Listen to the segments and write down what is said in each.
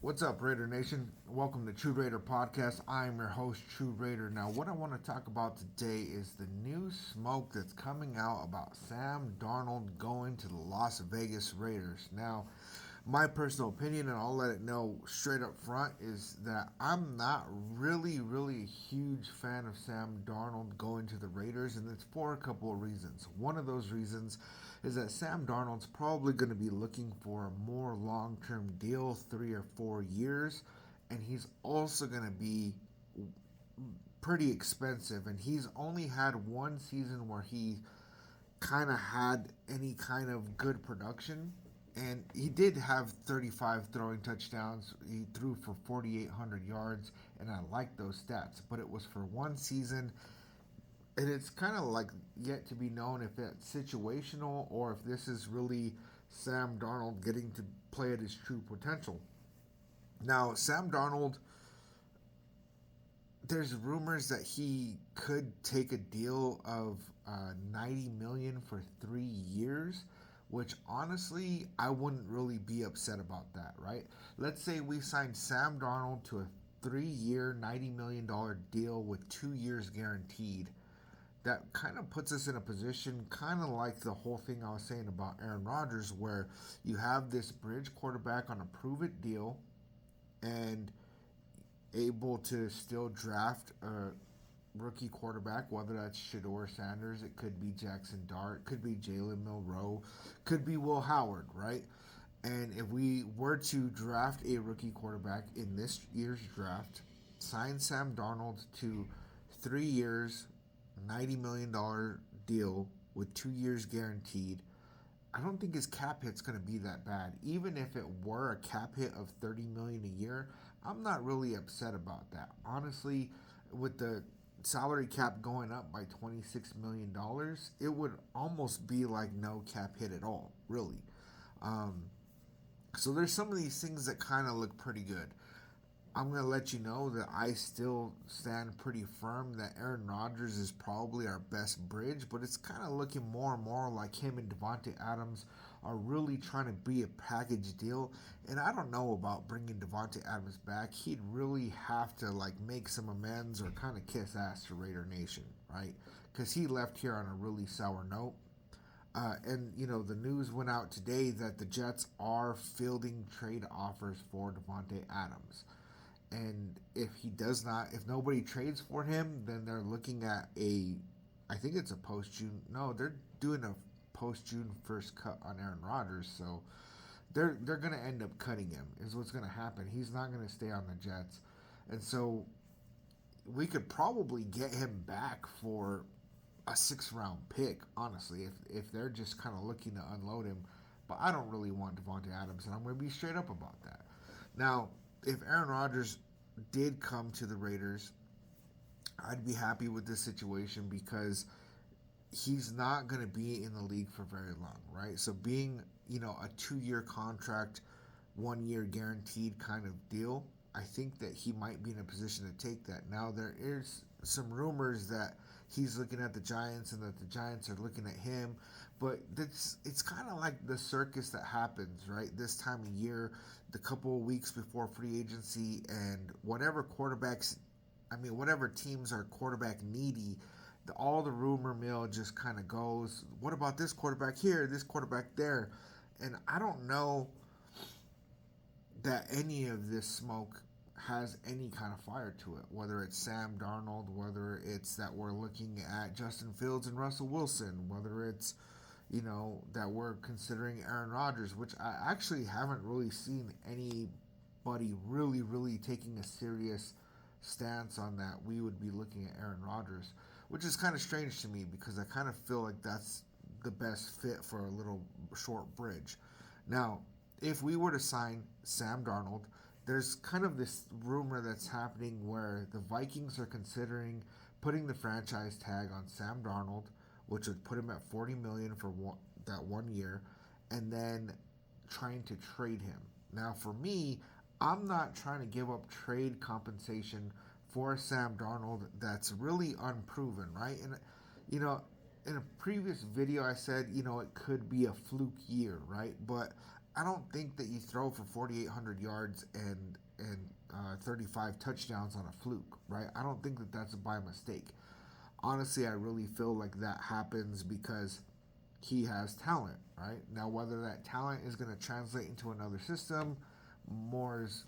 What's up, Raider Nation? Welcome to TRU Raider Podcast. I'm your host, TRU Raider. Now, what I want to talk about today is the new smoke that's coming out about Sam Darnold going to the Las Vegas Raiders. Now, my personal opinion, and I'll let it know straight up front, is that I'm not really a huge fan of Sam Darnold going to the Raiders, and it's for a couple of reasons. One of those reasons is that Sam Darnold's probably going to be looking for a more long term deal, 3 or 4 years, and he's also going to be pretty expensive, and he's only had one season where he kind of had any kind of good production. And he did have 35 throwing touchdowns. He threw for 4,800 yards, and I like those stats. But it was for one season, and it's kind of like yet to be known if it's situational or if this is really Sam Darnold getting to play at his true potential. Now, Sam Darnold, there's rumors that he could take a deal of 90 million for 3 years, which honestly I wouldn't really be upset about that, right? Let's say we signed Sam Darnold to a 3 year $90 million deal with 2 years guaranteed. That kind of puts us in a position kind of like the whole thing I was saying about Aaron Rodgers, where you have this bridge quarterback on a prove it deal and able to still draft a rookie quarterback, whether that's Shador Sanders, it could be Jackson Dart, could be Jalen Milroe, could be Will Howard, right? And if we were to draft a rookie quarterback in this year's draft, sign Sam Darnold to 3 years, $90 million deal with 2 years guaranteed, I don't think his cap hit's going to be that bad. Even if it were a cap hit of $30 million a year, I'm not really upset about that. Honestly, with the salary cap going up by $26 million, it would almost be like no cap hit at all, really. Um, so there's some of these things that kind of look pretty good. I'm going to let you know that I still stand pretty firm that Aaron Rodgers is probably our best bridge, but it's kind of looking more and more like him and Devontae Adams are really trying to be a package deal. And I don't know about bringing Devontae Adams back. He'd really have to like make some amends or kind of kiss ass to Raider Nation, right? Because he left here on a really sour note. And the news went out today that the Jets are fielding trade offers for Devontae Adams. And if nobody trades for him, then they're looking at I think it's a post June. No, they're doing a post June first cut on Aaron Rodgers. So they're gonna end up cutting him. Is what's gonna happen. He's not gonna stay on the Jets, and so we could probably get him back for a 6th round pick. Honestly, if they're just kind of looking to unload him, but I don't really want Devontae Adams, and I'm gonna be straight up about that. Now, if Aaron Rodgers did come to the Raiders, I'd be happy with this situation because he's not going to be in the league for very long, right? So being, a 2 year contract, 1 year guaranteed kind of deal, I think that he might be in a position to take that. Now, there is some rumors that he's looking at the Giants and that the Giants are looking at him, but it's kind of like the circus that happens, right? This time of year, the couple of weeks before free agency, and whatever teams are quarterback needy, all the rumor mill just kind of goes, what about this quarterback here, this quarterback there? And I don't know that any of this smoke has any kind of fire to it, whether it's Sam Darnold, whether it's that we're looking at Justin Fields and Russell Wilson, whether it's that we're considering Aaron Rodgers, which I actually haven't really seen anybody really taking a serious stance on that. We would be looking at Aaron Rodgers, which is kind of strange to me because I kind of feel like that's the best fit for a little short bridge. Now, if we were to sign Sam Darnold, there's kind of this rumor that's happening where the Vikings are considering putting the franchise tag on Sam Darnold, which would put him at $40 million for that 1 year, and then trying to trade him. Now, for me, I'm not trying to give up trade compensation for Sam Darnold that's really unproven, right? And in a previous video, I said it could be a fluke year, right? But I don't think that you throw for 4,800 yards and 35 touchdowns on a fluke, right? I don't think that that's by mistake. Honestly, I really feel like that happens because he has talent, right? Now, whether that talent is going to translate into another system, more is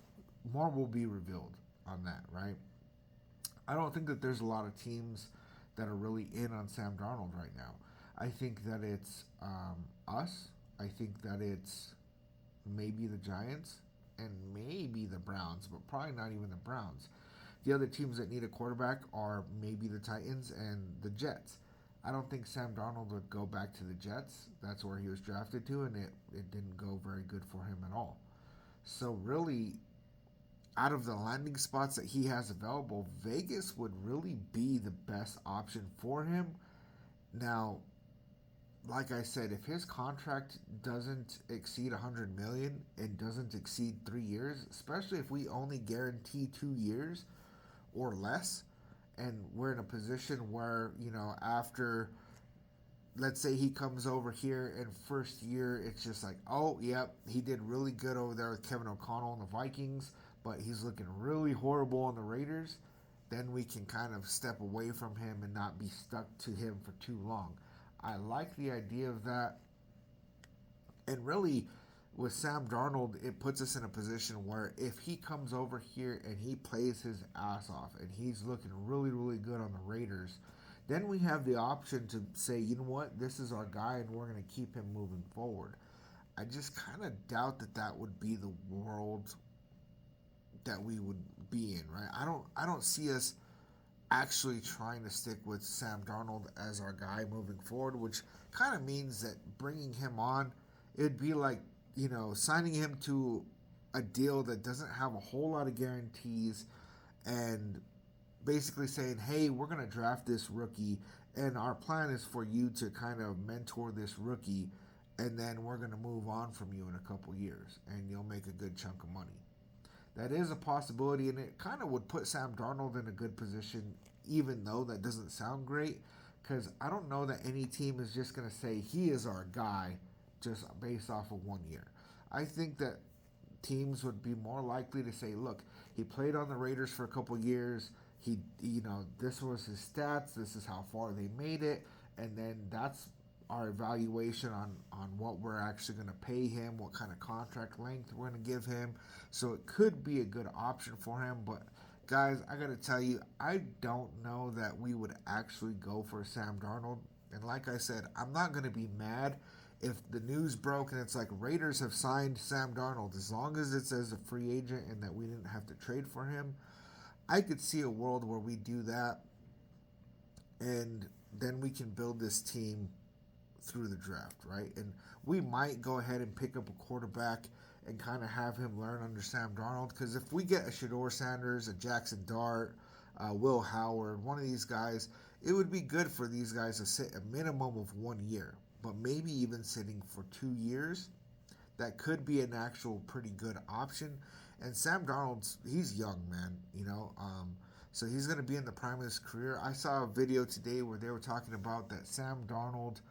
more will be revealed on that, right? I don't think that there's a lot of teams that are really in on Sam Darnold right now. I think that it's us. I think that it's maybe the Giants and maybe the Browns, but probably not even the Browns. The other teams that need a quarterback are maybe the Titans and the Jets. I don't think Sam Darnold would go back to the Jets. That's where he was drafted to, and it didn't go very good for him at all. So, really, out of the landing spots that he has available, Vegas would really be the best option for him. Now, like I said, if his contract doesn't exceed 100 million and doesn't exceed 3 years, especially if we only guarantee 2 years or less, and we're in a position where, after, let's say he comes over here and first year it's just like, oh yep, he did really good over there with Kevin O'Connell and the Vikings, but he's looking really horrible on the Raiders, then we can kind of step away from him and not be stuck to him for too long. I like the idea of that. And really, with Sam Darnold, it puts us in a position where if he comes over here and he plays his ass off and he's looking really, really good on the Raiders, then we have the option to say, you know what, this is our guy and we're going to keep him moving forward. I just kind of doubt that that would be the world that we would be in, right? I don't see us actually trying to stick with Sam Darnold as our guy moving forward, which kind of means that bringing him on, it'd be like, signing him to a deal that doesn't have a whole lot of guarantees and basically saying, hey, we're going to draft this rookie and our plan is for you to kind of mentor this rookie and then we're going to move on from you in a couple years and you'll make a good chunk of money. That is a possibility, and it kind of would put Sam Darnold in a good position, even though that doesn't sound great, because I don't know that any team is just going to say he is our guy just based off of 1 year. I think that teams would be more likely to say, look, he played on the Raiders for a couple years. This was his stats. This is how far they made it, and then that's our evaluation on what we're actually going to pay him, what kind of contract length we're going to give him. So it could be a good option for him. But guys, I got to tell you, I don't know that we would actually go for Sam Darnold. And like I said, I'm not going to be mad if the news broke and it's like Raiders have signed Sam Darnold. As long as it's as a free agent and that we didn't have to trade for him, I could see a world where we do that and then we can build this team through the draft, right? And we might go ahead and pick up a quarterback and kind of have him learn under Sam Darnold. Because if we get a Shador Sanders, a Jackson Dart, Will Howard, one of these guys, it would be good for these guys to sit a minimum of 1 year, but maybe even sitting for 2 years. That could be an actual pretty good option. And Sam Darnold's, he's young, man, so he's going to be in the prime of his career. I saw a video today where they were talking about that Sam Darnold,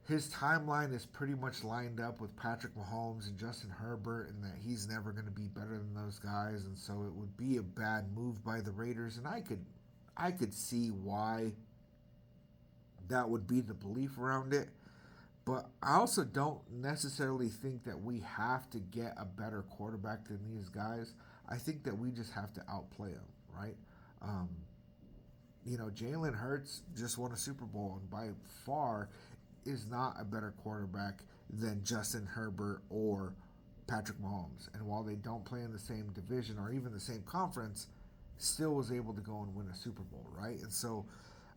his timeline is pretty much lined up with Patrick Mahomes and Justin Herbert, and that he's never going to be better than those guys, and so it would be a bad move by the Raiders. And I could see why that would be the belief around it, but I also don't necessarily think that we have to get a better quarterback than these guys. I think that we just have to outplay them, right? Um, Jalen Hurts just won a Super Bowl, and by far is not a better quarterback than Justin Herbert or Patrick Mahomes. And while they don't play in the same division or even the same conference, still was able to go and win a Super Bowl, right? And so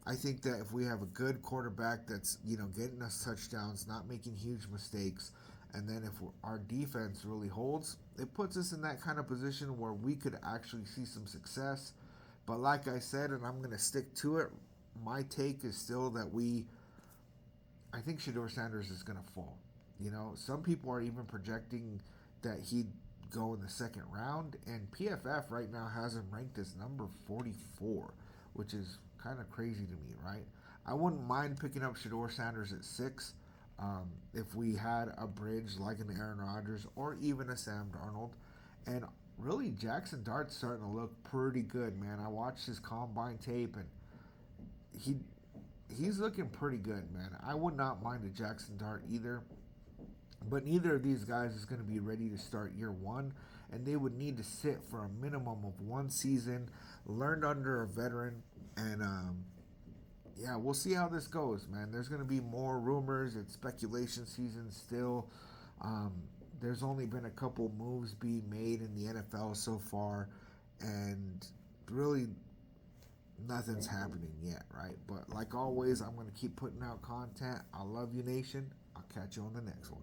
I think that if we have a good quarterback that's, getting us touchdowns, not making huge mistakes, and then if our defense really holds, it puts us in that kind of position where we could actually see some success. But like I said, and I'm going to stick to it, my take is still that I think Shador Sanders is going to fall. Some people are even projecting that he'd go in the second round, and PFF right now has him ranked as number 44, which is kind of crazy to me, right? I wouldn't mind picking up Shador Sanders at 6. if we had a bridge like an Aaron Rodgers or even a Sam Darnold. And really, Jackson Dart's starting to look pretty good, man. I watched his combine tape, and he he's looking pretty good, man. I would not mind a Jackson Dart either. But neither of these guys is going to be ready to start year one, and they would need to sit for a minimum of one season, learned under a veteran, and yeah, we'll see how this goes, man. There's going to be more rumors. It's speculation season still. Um, there's only been a couple moves being made in the NFL so far, and really nothing's happening yet, right? But like always, I'm going to keep putting out content. I love you, Nation. I'll catch you on the next one.